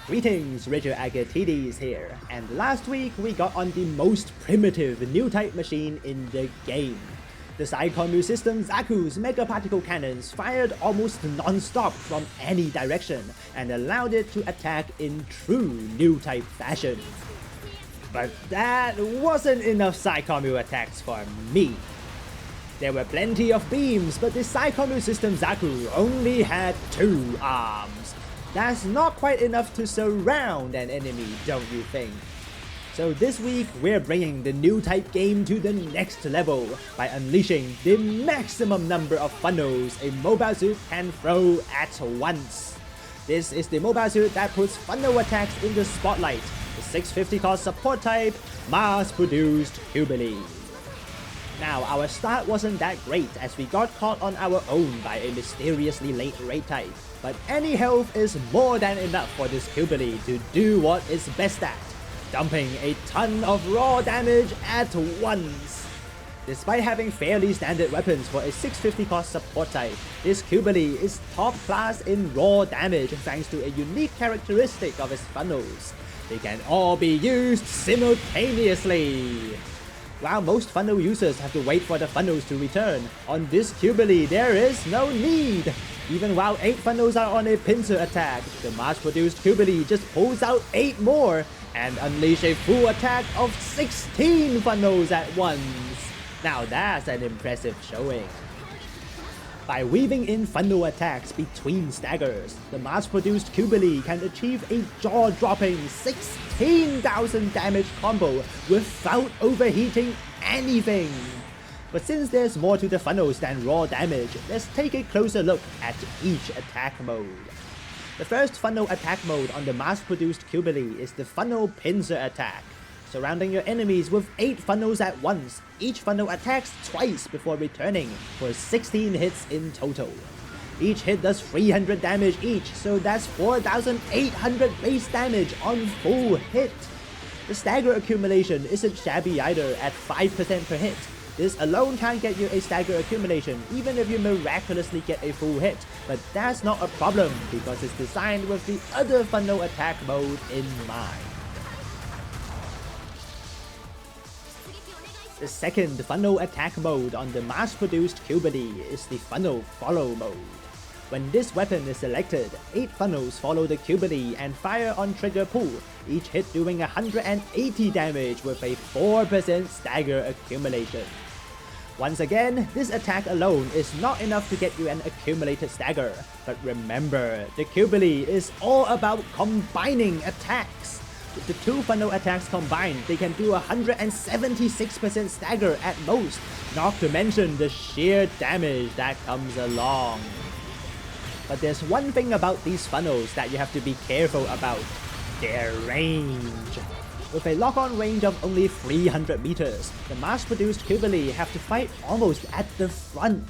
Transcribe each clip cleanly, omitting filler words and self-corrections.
Greetings, Rigil Agateiades here, and last week we got on the most primitive new type machine in the game. The Psycommu System Zaku's mega particle cannons fired almost non-stop from any direction and allowed it to attack in true new type fashion. But that wasn't enough Psycommu attacks for me. There were plenty of beams, but the Psycommu System Zaku only had 2 arms. That's not quite enough to surround an enemy, don't you think? So this week, we're bringing the new type game to the next level by unleashing the maximum number of funnels a mobile suit can throw at once. This is the mobile suit that puts funnel attacks in the spotlight, the 650 cost support type, mass-produced Qubeley. Now, our start wasn't that great as we got caught on our own by a mysteriously late raid type, but any health is more than enough for this Qubeley to do what it's best at, dumping a ton of raw damage at once. Despite having fairly standard weapons for a 650 cost support type, this Qubeley is top class in raw damage thanks to a unique characteristic of its funnels. They can all be used simultaneously. While most funnel users have to wait for the funnels to return, on this Qubeley there is no need. Even while 8 funnels are on a pincer attack, the mass-produced Qubeley just pulls out 8 more and unleash a full attack of 16 funnels at once. Now that's an impressive showing. By weaving in funnel attacks between staggers, the mass-produced Qubeley can achieve a jaw-dropping 16,000 damage combo without overheating anything. But since there's more to the funnels than raw damage, let's take a closer look at each attack mode. The first funnel attack mode on the mass-produced Qubeley is the funnel pincer attack. Surrounding your enemies with 8 funnels at once, each funnel attacks twice before returning for 16 hits in total. Each hit does 300 damage each, so that's 4,800 base damage on full hit. The stagger accumulation isn't shabby either at 5% per hit. This alone can't get you a stagger accumulation even if you miraculously get a full hit, but that's not a problem because it's designed with the other funnel attack mode in mind. The second funnel attack mode on the mass-produced Qubeley is the funnel follow mode. When this weapon is selected, 8 funnels follow the Qubeley and fire on trigger pull, each hit doing 180 damage with a 4% stagger accumulation. Once again, this attack alone is not enough to get you an accumulated stagger, but remember, the Qubeley is all about combining attacks. With the 2 funnel attacks combined, they can do 176% stagger at most, not to mention the sheer damage that comes along. But there's one thing about these funnels that you have to be careful about: their range. With a lock-on range of only 300 meters, the mass-produced Qubeley have to fight almost at the front.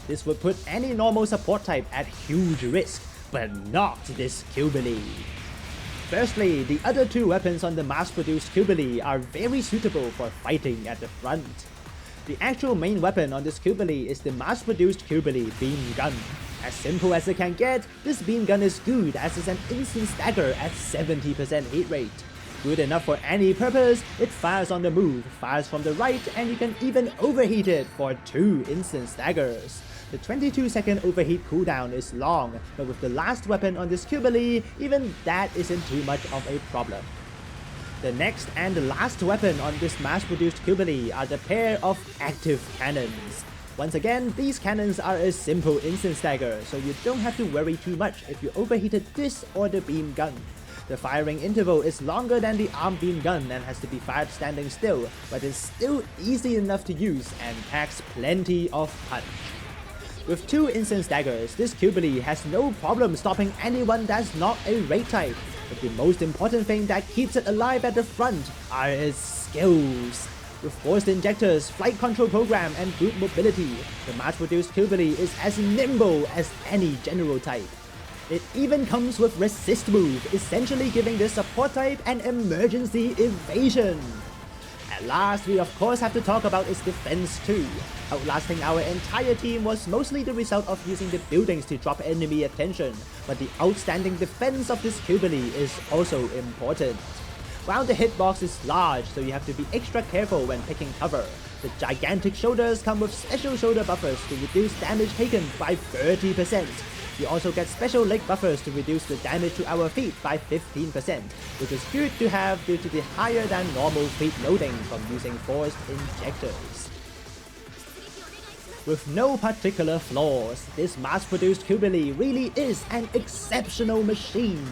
This would put any normal support type at huge risk, but not this Qubeley. Firstly, the other 2 weapons on the mass-produced Qubeley are very suitable for fighting at the front. The actual main weapon on this Qubeley is the mass-produced Qubeley beam gun. As simple as it can get, this beam gun is good as it's an instant stagger at 70% hit rate. Good enough for any purpose, it fires on the move, fires from the right, and you can even overheat it for 2 instant staggers. The 22-second overheat cooldown is long, but with the last weapon on this Qubeley, even that isn't too much of a problem. The next and last weapon on this mass-produced Qubeley are the pair of active cannons. Once again, these cannons are a simple instant stagger, so you don't have to worry too much if you overheated this or the beam gun. The firing interval is longer than the arm beam gun and has to be fired standing still, but it's still easy enough to use and packs plenty of punch. With 2 instant staggers, this Qubeley has no problem stopping anyone that's not a raid type, but the most important thing that keeps it alive at the front are its skills. With forced injectors, flight control program, and boot mobility, the mass-produced Qubeley is as nimble as any general type. It even comes with resist move, essentially giving this support type an emergency evasion. At last, we of course have to talk about its defense too. Outlasting our entire team was mostly the result of using the buildings to drop enemy attention, but the outstanding defense of this Qubeley is also important. While the hitbox is large, so you have to be extra careful when picking cover, the gigantic shoulders come with special shoulder buffers to reduce damage taken by 30%. We also get special leg buffers to reduce the damage to our feet by 15%, which is good to have due to the higher than normal feet loading from using forced injectors. With no particular flaws, this mass-produced Qubeley really is an exceptional machine.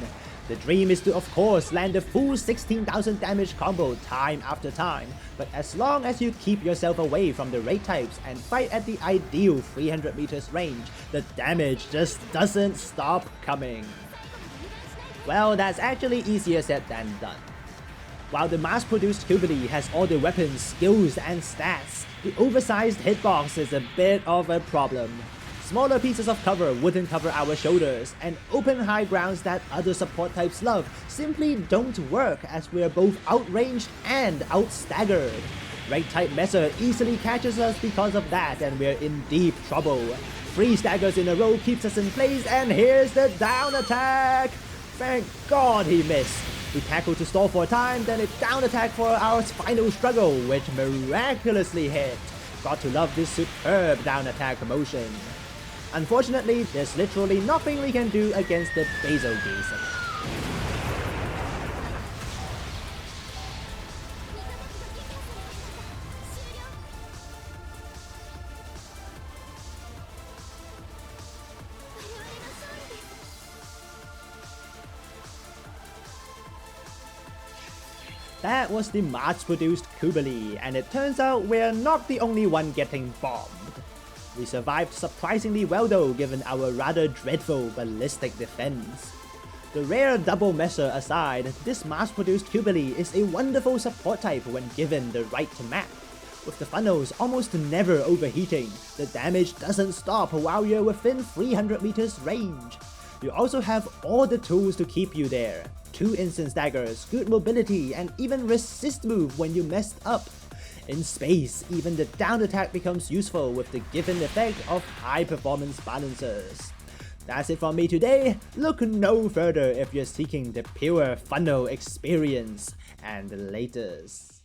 The dream is to of course land a full 16,000 damage combo time after time, but as long as you keep yourself away from the raid types and fight at the ideal 300 meters range, the damage just doesn't stop coming. Well, that's actually easier said than done. While the mass-produced Qubeley has all the weapons, skills and stats, the oversized hitbox is a bit of a problem. Smaller pieces of cover wouldn't cover our shoulders, and open high grounds that other support types love simply don't work as we're both outranged and outstaggered. Raid type Messer easily catches us because of that, and we're in deep trouble. 3 staggers in a row keeps us in place, and here's the down attack! Thank God he missed. We tackle to stall for time, then a down attack for our final struggle, which miraculously hit. Got to love this superb down attack motion. Unfortunately, there's literally nothing we can do against the Basal Gazer. That was the mass-produced Qubeley, and it turns out we're not the only one getting bombed. We survived surprisingly well though, given our rather dreadful ballistic defense. The rare double messer aside, this mass-produced Qubeley is a wonderful support type when given the right map. With the funnels almost never overheating, the damage doesn't stop while you're within 300 meters range. You also have all the tools to keep you there. 2 instant daggers, good mobility, and even resist move when you messed up. In space, even the down attack becomes useful with the given effect of high performance balancers. That's it from me today. Look no further if you're seeking the pure funnel experience, and laters.